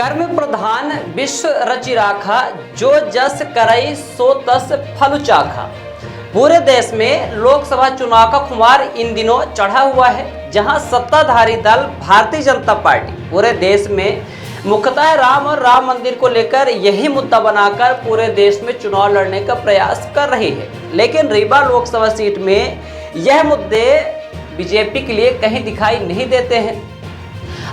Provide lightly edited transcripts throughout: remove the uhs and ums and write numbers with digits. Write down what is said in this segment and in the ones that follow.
कर्म प्रधान विश्व रचि राखा, जो जस करई सो तस फल चाखा। पूरे देश में लोकसभा चुनाव का खुमार इन दिनों चढ़ा हुआ है, जहां सत्ताधारी दल भारतीय जनता पार्टी पूरे देश में मुख्यतः राम और राम मंदिर को लेकर यही मुद्दा बनाकर पूरे देश में चुनाव लड़ने का प्रयास कर रही है। लेकिन रीवा लोकसभा सीट में यह मुद्दे बीजेपी के लिए कहीं दिखाई नहीं देते हैं।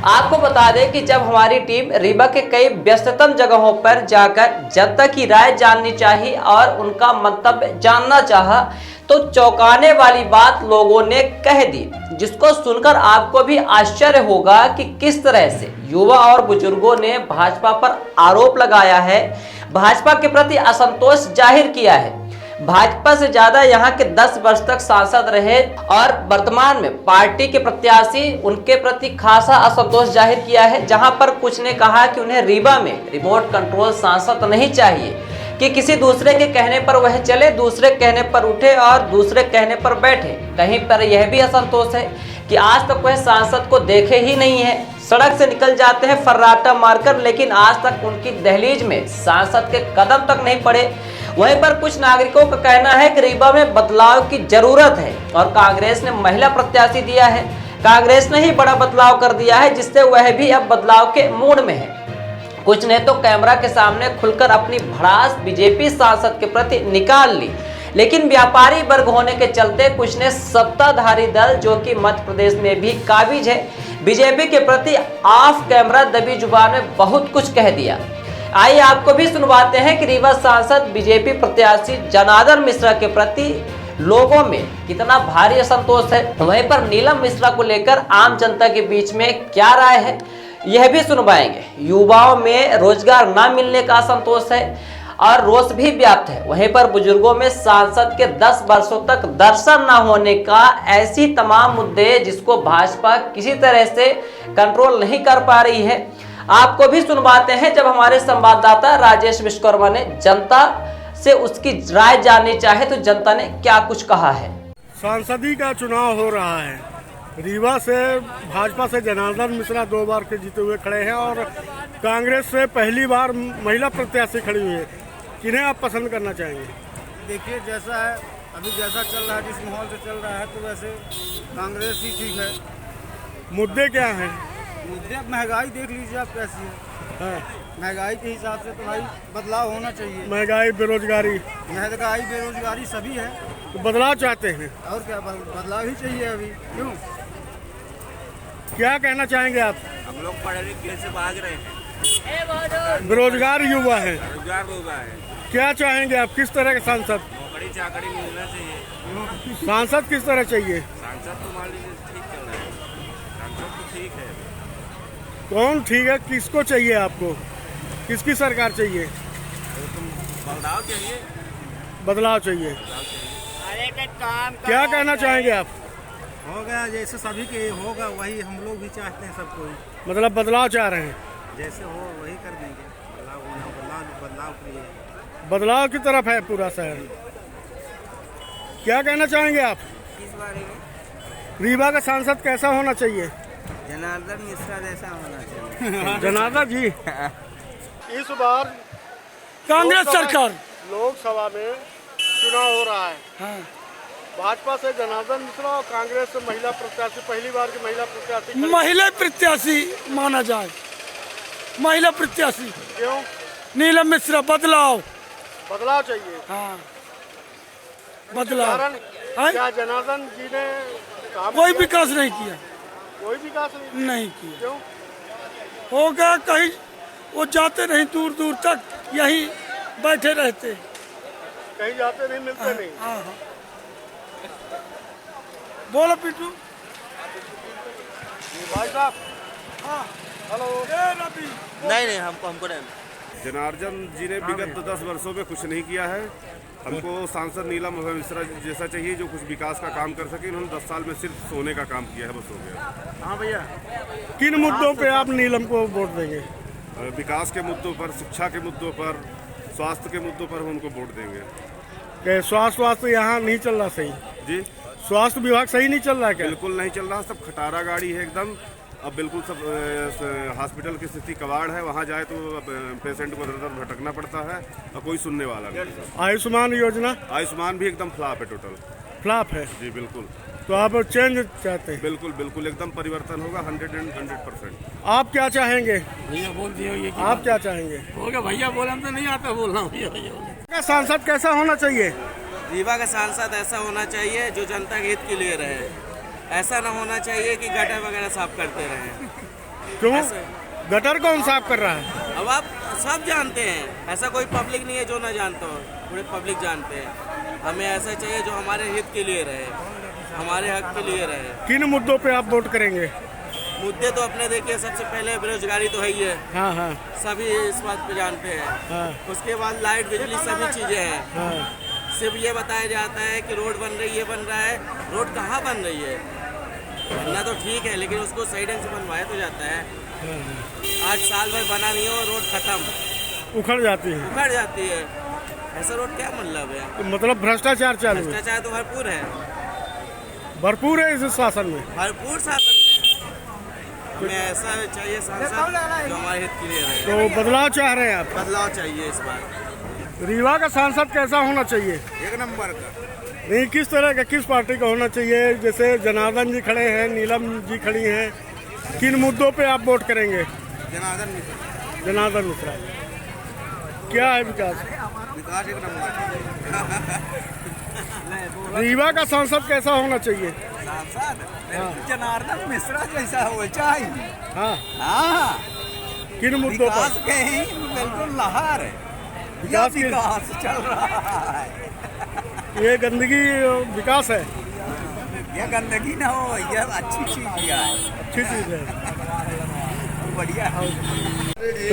आपको बता दें कि जब हमारी टीम रीवा के कई व्यस्ततम जगहों पर जाकर जनता की राय जाननी चाहिए और उनका मंतव्य जानना चाहा, तो चौंकाने वाली बात लोगों ने कह दी, जिसको सुनकर आपको भी आश्चर्य होगा कि किस तरह से युवा और बुजुर्गों ने भाजपा पर आरोप लगाया है, भाजपा के प्रति असंतोष जाहिर किया है। भाजपा से ज्यादा यहां के 10 वर्ष तक सांसद रहे और वर्तमान में पार्टी के प्रत्याशी उनके प्रति खासा असंतोष जाहिर किया है। जहां पर कुछ ने कहा कि उन्हें रीवा में रिमोट कंट्रोल सांसद नहीं चाहिए कि किसी दूसरे के कहने पर वह चले, दूसरे कहने पर उठे और दूसरे कहने पर बैठे। कहीं पर यह भी असंतोष है कि आज तक वह सांसद को देखे ही नहीं है, सड़क से निकल जाते हैं फर्राटा मारकर, लेकिन आज तक उनकी दहलीज में सांसद के कदम तक नहीं पड़े। वहीं पर कुछ नागरिकों का कहना है कि रीवा में बदलाव की जरूरत है और कांग्रेस ने महिला प्रत्याशी दिया है। कांग्रेस ने ही बड़ा बदलाव कर दिया है, जिससे वह भी अब बदलाव के मूड में है। कुछ ने तो कैमरा के सामने खुलकर अपनी भड़ास बीजेपी सांसद के प्रति निकाल ली, लेकिन व्यापारी वर्ग होने के चलते कुछ ने सत्ताधारी दल, जो कि मध्य प्रदेश में भी काबिज है, बीजेपी के प्रति ऑफ कैमरा दबी जुबान में बहुत कुछ कह दिया। आइए आपको भी सुनवाते हैं कि रीवा सांसद बीजेपी प्रत्याशी जनार्दन मिश्रा के प्रति लोगों में कितना भारी असंतोष है। वहीं पर नीलम मिश्रा को लेकर आम जनता के बीच में क्या राय है, यह भी सुनवाएंगे। युवाओं में रोजगार न मिलने का असंतोष है और रोष भी व्याप्त है। वहीं पर बुजुर्गों में सांसद के 10 वर्षों तक दर्शन न होने का, ऐसी तमाम मुद्दे जिसको भाजपा किसी तरह से कंट्रोल नहीं कर पा रही है। आपको भी सुनवाते हैं जब हमारे संवाददाता राजेश विश्वकर्मा ने जनता से उसकी राय जाननी चाहे तो जनता ने क्या कुछ कहा है। सांसदी का चुनाव हो रहा है। रीवा से भाजपा से जनार्दन मिश्रा 2 बार के जीते हुए खड़े हैं और कांग्रेस से पहली बार महिला प्रत्याशी खड़ी हुई है। किन्हें आप पसंद करना चाहेंगे? देखिए, जैसा है अभी जैसा चल रहा है, जिस माहौल से चल रहा है, तो वैसे कांग्रेस ही ठीक है। मुद्दे क्या हैं? मुद्दे महंगाई देख लीजिए आप कैसी है। महंगाई के हिसाब से तो भाई बदलाव होना चाहिए। महंगाई, बेरोजगारी सभी है, तो बदलाव चाहते हैं। और क्या, बदलाव ही चाहिए अभी। क्यों? क्या कहना चाहेंगे आप? हम लोग पढ़े लिखे से भाग रहे हैं, बेरोजगार युवा है, रोजगार होगा है। क्या चाहेंगे आप? किस तरह के सांसद? नौकरी चाकरी मिलना चाहिए। सांसद किस तरह चाहिए? सांसद तो मान लीजिए ठीक चल रहा है, सांसद तो ठीक है। कौन ठीक है? किसको चाहिए आपको? किसकी सरकार चाहिए? बदलाव चाहिए, बदलाव चाहिए। अरे काम क्या कहना चाहेंगे आप? हो गया जैसे सभी के होगा, वही हम लोग भी चाहते हैं। सबको मतलब बदलाव चाह रहे हैं? जैसे हो वही कर देंगे। बदलाव के लिए बदलाव की तरफ है पूरा शहर। क्या कहना चाहेंगे आप? किस बारे में? रीवा का सांसद कैसा होना चाहिए? जनार्दन मिश्रा जैसा होना चाहिए। जनार्दन जी, इस बार कांग्रेस सरकार लोकसभा में चुनाव हो रहा है। हाँ। भाजपा से जनार्दन मिश्रा और कांग्रेस से महिला प्रत्याशी, पहली बार की महिला प्रत्याशी। महिला प्रत्याशी माना जाए, महिला प्रत्याशी। क्यों? नीलम मिश्रा। बदलाव चाहिए। हाँ, बदलाव। कारण क्या जनार्दन जी ने काम कोई किया? विकास नहीं किया, कोई विकास नहीं किया। क्यों? होगा कहीं वो जाते नहीं, दूर दूर तक यहीं बैठे रहते। कहीं जाते नहीं, मिलते नहीं। हाँ हाँ, बोलो पिंटू। भाई साहब, हाँ, हेलो। नहीं हमको नहीं। जनार्दन जी ने विगत 10 वर्षों में कुछ नहीं किया है। हमको सांसद नीलम मिश्रा जैसा चाहिए, जो कुछ विकास का काम कर सके। उन्होंने 10 साल में सिर्फ सोने का काम किया है, बस हो गया। हाँ भैया, किन मुद्दों पे आप नीलम को वोट देंगे? विकास के मुद्दों पर, शिक्षा के मुद्दों पर, स्वास्थ्य के मुद्दों पर हम उनको वोट देंगे। स्वास्थ्य यहाँ नहीं चल रहा सही? जी, स्वास्थ्य विभाग सही नहीं चल रहा क्या? बिल्कुल नहीं चल रहा। सब खटारा गाड़ी है एकदम। अब बिल्कुल सब हॉस्पिटल की स्थिति कबाड़ है, वहाँ जाए तो पेशेंट को दर भटकना पड़ता है और कोई सुनने वाला नहीं। आयुष्मान योजना आयुष्मान भी एकदम फ्लॉप है, टोटल फ्लॉप है। जी बिल्कुल। तो आप चेंज चाहते हैं? बिल्कुल बिल्कुल एकदम परिवर्तन होगा 100%। आप क्या चाहेंगे? भैया बोल दिए ये आप क्या चाहेंगे? हो गया भैया बोला तो नहीं आता बोल रहा हूँ। का सांसद कैसा होना चाहिए? रीवा का सांसद ऐसा होना चाहिए जो जनता के हित के लिए रहे। ऐसा ना होना चाहिए कि गटर वगैरह साफ करते रहे। क्यों? ऐसा- गटर कौन साफ कर रहा है? अब आप सब जानते हैं, ऐसा कोई पब्लिक नहीं है जो ना जानता हो, पूरे पब्लिक जानते हैं। हमें ऐसा चाहिए जो हमारे हित के लिए रहे, हमारे हक के लिए रहे। किन मुद्दों पे आप वोट करेंगे? मुद्दे तो अपने देखिए, सबसे पहले बेरोजगारी तो है ही है, हाँ हाँ सभी इस बात पे जानते हैं। हाँ उसके बाद लाइट बिजली सभी चीज़ें हैं। हाँ। सिर्फ ये बताया जाता है कि रोड बन रही है, बन रहा है। रोड कहाँ बन रही है? बनना तो ठीक है, लेकिन उसको सही ढंग से बनवाया तो जाता है। आज साल भर बना नहीं हो, रोड खत्म, उखड़ जाती है। उखड़ जाती है। ऐसा रोड क्या मतलब है? तो मतलब भ्रष्टाचार चालू है, भ्रष्टाचार तो भरपूर है, भरपूर है इस शासन में। भरपूर शासन में। हमें ऐसा चाहिए सांसद जो हमारे हित के लिए रहे। तो बदलाव चाह रहे हैं आप? बदलाव चाहिए इस बार। रीवा का सांसद कैसा होना चाहिए? एक नंबर का। नहीं, किस तरह का, किस पार्टी का होना चाहिए? जैसे जनार्दन जी खड़े हैं, नीलम जी खड़ी हैं, किन मुद्दों पे आप वोट करेंगे? जनार्दन मिश्रा। जनार्दन मिश्रा। क्या है विकास? विकास एक नंबर। रीवा का सांसद कैसा होना चाहिए? सांसद जनार्दन मिश्रा जैसा हो चाहिए। हाँ, हाँ, किन मुद्दों विकास पर? के ही बिल्कुल लहर है। विकास की- विकास चल रहा है। ये गंदगी विकास है? ये गंदगी ना हो, ये अच्छी चीज किया है, अच्छी चीज है। बढ़िया है।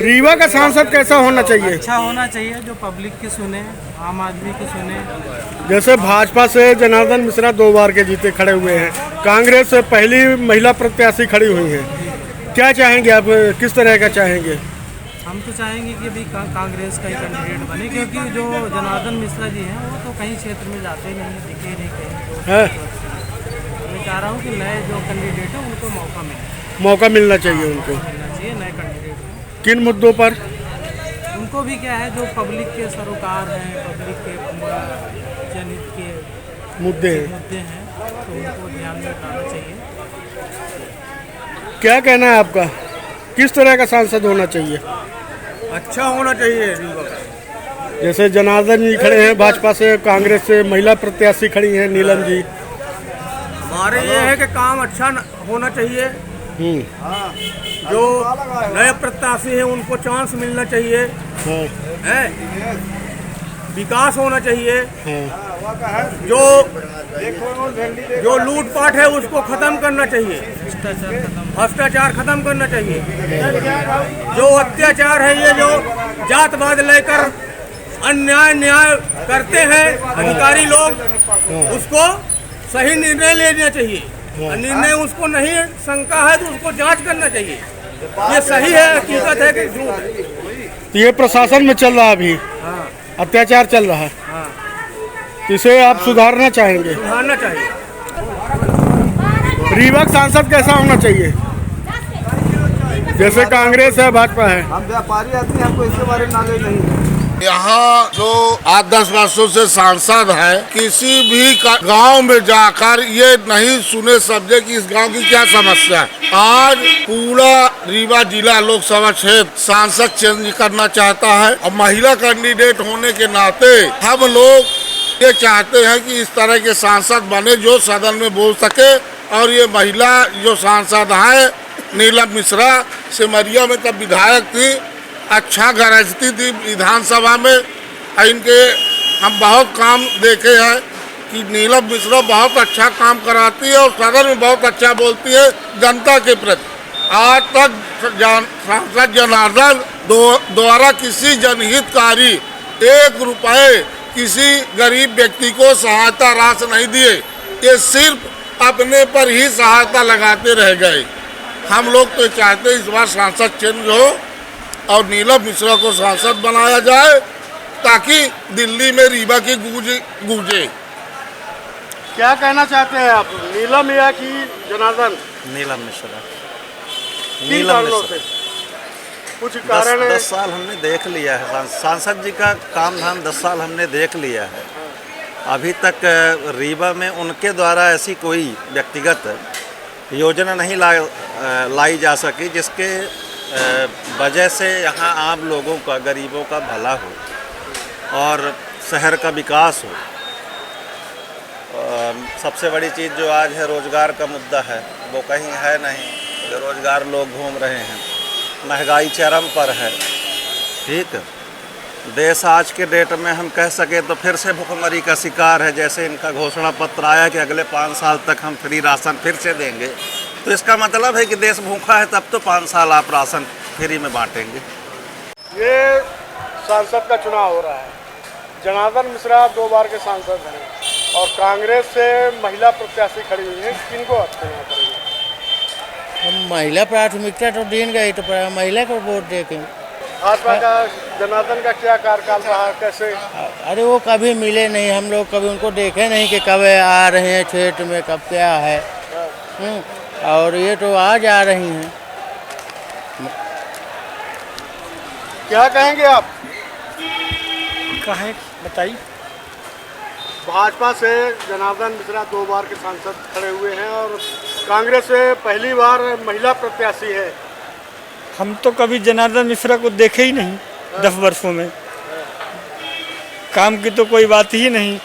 रीवा का सांसद कैसा होना चाहिए? अच्छा होना चाहिए, जो पब्लिक की सुने, आम आदमी की सुने। जैसे भाजपा से जनार्दन मिश्रा 2 बार के जीते खड़े हुए हैं, कांग्रेस से पहली महिला प्रत्याशी खड़ी हुई हैं, क्या चाहेंगे आप? किस तरह का चाहेंगे? हम तो चाहेंगे कि अभी कांग्रेस का ही कैंडिडेट बने, क्योंकि जो जनार्दन मिश्रा जी हैं वो तो कहीं क्षेत्र में जाते ही नहीं, दिखे नहीं कहीं। तो है? मैं चाह रहा हूँ कि नए जो कैंडिडेट हैं उनको मौका मिले, मौका मिलना चाहिए उनको। मिलना चाहिए नए कैंडिडेट को। किन मुद्दों पर? उनको भी क्या है, जो पब्लिक के सरोकार हैं, पब्लिक के जनहित के मुद्दे हैं। मुद्दे हैं, तो उनको ध्यान में रखना चाहिए। क्या कहना है आपका? किस तरह का सांसद होना चाहिए? अच्छा होना चाहिए रीवा का। जैसे जनार्दन जी खड़े हैं भाजपा से, कांग्रेस से महिला प्रत्याशी खड़ी हैं नीलम जी। हमारे ये है कि काम अच्छा होना चाहिए। जो नए प्रत्याशी हैं उनको चांस मिलना चाहिए। हाँ, है, विकास होना चाहिए। हाँ, जो लूटपाट है उसको खत्म करना चाहिए, भ्रष्टाचार खत्म। भ्रष्टाचार खत्म करना चाहिए। जो अत्याचार है, ये जो जातवाद लेकर अन्याय न्याय करते हैं अधिकारी लोग, उसको सही निर्णय लेना चाहिए। निर्णय उसको नहीं शंका है तो उसको जांच करना चाहिए, ये सही है, हकीकत है कि झूठ है। तो ये प्रशासन में चल रहा है अभी, अत्याचार चल रहा है, तो इसे आप सुधारना चाहेंगे? सुधारना चाहिए। रीवा का सांसद कैसा होना चाहिए? जैसे कांग्रेस है, भाजपा है। हम व्यापारी आदमी, हमको इसके बारे में नॉलेज नहीं है। यहाँ जो 8-10 वर्षों से सांसद है, किसी भी गांव में जाकर ये नहीं सुने समझे कि इस गांव की क्या समस्या है। आज पूरा रीवा जिला लोकसभा क्षेत्र सांसद चेंज करना चाहता है, और महिला कैंडिडेट होने के नाते हम लोग ये चाहते हैं कि इस तरह के सांसद बने जो सदन में बोल सके। और ये महिला जो सांसद है नीलम मिश्रा, सिमरिया में तब विधायक थी, अच्छा गरजती थी विधानसभा में। इनके हम बहुत काम देखे हैं कि नीलम मिश्रा बहुत अच्छा काम कराती है और सदन में बहुत अच्छा बोलती है जनता के प्रति। आज तक सांसद जनार्दन द्वारा किसी जनहितकारी 1 रुपए किसी गरीब व्यक्ति को सहायता राशि नहीं दिए, ये सिर्फ अपने पर ही सहायता लगाते रह गए। हम लोग तो चाहते इस बार सांसद चेंज हो और नीलम मिश्रा को सांसद बनाया जाए, ताकि दिल्ली में रीवा की गूंजे। क्या कहना चाहते हैं आप, नीलम या कि जनार्दन? नीलम मिश्रा। किन कारणों से? कुछ कारण है? 10 साल हमने देख लिया है, सांसद जी का काम धाम 10 साल हमने देख लिया है। अभी तक रीवा में उनके द्वारा ऐसी कोई व्यक्तिगत योजना नहीं लाई जा सकी जिसके वजह से यहाँ आम लोगों का, गरीबों का भला हो और शहर का विकास हो। सबसे बड़ी चीज़ जो आज है रोज़गार का मुद्दा है, वो कहीं है नहीं, बेरोज़गार लोग घूम रहे हैं, महंगाई चरम पर है। ठीक, देश आज के डेट में हम कह सके तो फिर से भुखमरी का शिकार है। जैसे इनका घोषणा पत्र आया कि अगले 5 साल तक हम फ्री राशन फिर से देंगे, तो इसका मतलब है कि देश भूखा है, तब तो 5 साल आप राशन फ्री में बांटेंगे। ये सांसद का चुनाव हो रहा है, जनार्दन मिश्रा 2 बार के सांसद हैं और कांग्रेस से महिला प्रत्याशी खड़ी हुई है, किनको चुनाव करेंगे? हम महिला प्राथमिकता तो देंगे ही, तो महिला को वोट देंगे। भाजपा का जनार्दन का क्या कार्यकाल रहा, कैसे? अरे वो कभी मिले नहीं, हम लोग कभी उनको देखे नहीं कि कब आ रहे हैं क्षेत्र में, कब क्या है। और ये तो आज आ रही हैं। क्या कहेंगे आप? कहें बताइए। भाजपा से जनार्दन मिश्रा 2 बार के सांसद खड़े हुए हैं और कांग्रेस से पहली बार महिला प्रत्याशी है। हम तो कभी जनार्दन मिश्रा को देखे ही नहीं 10 वर्षों में, काम की तो कोई बात ही नहीं।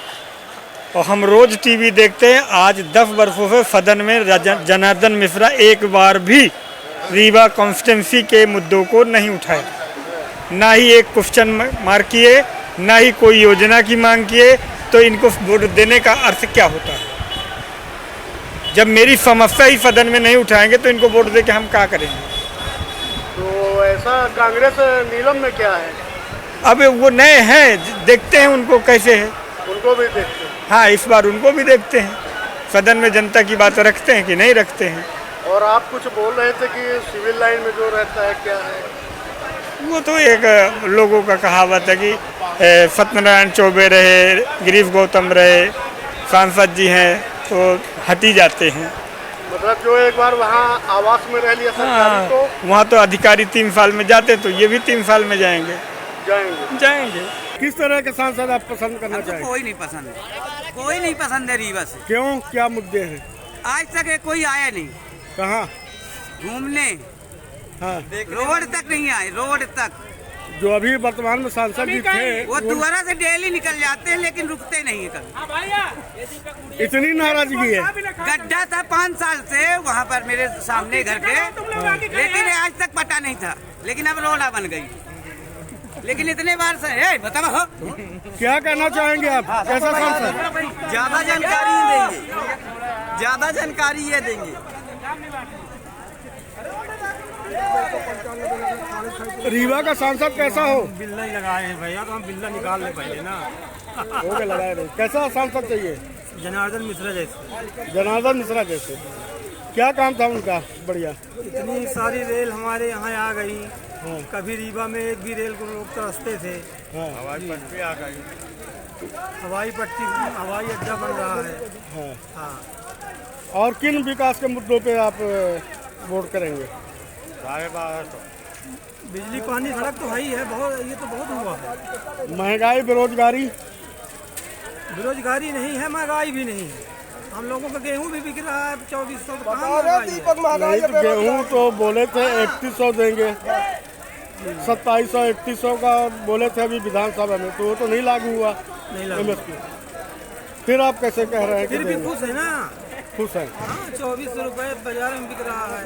और हम रोज टीवी देखते हैं, आज 10 वर्षों से सदन में जनार्दन मिश्रा एक बार भी रीवा कॉन्स्टिट्यूंसी के मुद्दों को नहीं उठाए, ना ही एक क्वेश्चन मार्क किए, ना ही कोई योजना की मांग किए। तो इनको वोट देने का अर्थ क्या होता है? जब मेरी समस्या ही सदन में नहीं उठाएंगे तो इनको वोट दे के हम क्या करेंगे? तो ऐसा कांग्रेस नीलम में क्या है? अब वो नए हैं, देखते हैं उनको कैसे है। उनको भी देखते हैं। हाँ, इस बार उनको भी देखते हैं। सदन में जनता की बात रखते हैं कि नहीं रखते हैं। और आप कुछ बोल रहे थे कि सिविल लाइन में जो रहता है क्या है? वो तो एक लोगों का कहावत है कि सत्यनारायण चौबे रहे, गिरीश गौतम रहे, सांसद जी हैं तो हट ही जाते हैं। मतलब जो एक बार वहाँ आवास में रह लिया सरकारी तो वहाँ तो अधिकारी 3 साल में जाते, तो ये भी 3 साल में जाएंगे। किस तरह के सांसद आप पसंद करना चाहेंगे? कोई नहीं पसंद है, कोई नहीं पसंद है रीवा से। क्यों, क्या मुद्दे हैं? आज तक कोई आया नहीं। कहाँ घूमने? हाँ, रोड तक नहीं आए, रोड तक। जो अभी वर्तमान में सांसद जी थे वो दोबारा से डेली निकल जाते हैं लेकिन रुकते नहीं है कभी। इतनी नाराजगी है? गड्ढा था 5 साल से वहाँ पर मेरे सामने घर के, लेकिन आज तक पता नहीं था, लेकिन अब रोड़ा बन गई। लेकिन इतने बार से बताओ हो क्या कहना चाहेंगे आप? कैसा सांसद? ज्यादा जानकारी देंगे, ज्यादा जानकारी ये देंगे। रीवा का सांसद कैसा हो? बिल्ला ही लगाए हैं भैया, तो हम बिल्ला निकाल ले पहले ना। हो गए लगाए रहे। कैसा सांसद चाहिए? जनार्दन मिश्रा जैसे। जनार्दन मिश्रा जैसे। क्या काम था उनका? बढ़िया। इतनी सारी रेल हमारे यहाँ आ गई। कभी रीवा में एक भी रेल को लोग तरसते थे। हवाई पट्टी आ गई, हवाई पट्टी, हवाई अड्डा बन रहा है। हाँ। और किन विकास के मुद्दों पे आप वोट करेंगे? बिजली, पानी, सड़क तो है ही है, बहुत, ये तो बहुत हुआ है। महंगाई, बेरोजगारी? बेरोजगारी नहीं है, महंगाई भी नहीं है। हम लोगों का गेहूं भी बिक रहा है 2400। गेहूँ तो बोले थे 3100 देंगे, 2700 3100 का बोले थे अभी विधानसभा में, तो वो तो नहीं लागू हुआ MSP। फिर आप कैसे कह रहे हैं? फिर भी खुश है ना? खुश है। हाँ, 2400 रुपये बाजार में बिक रहा है।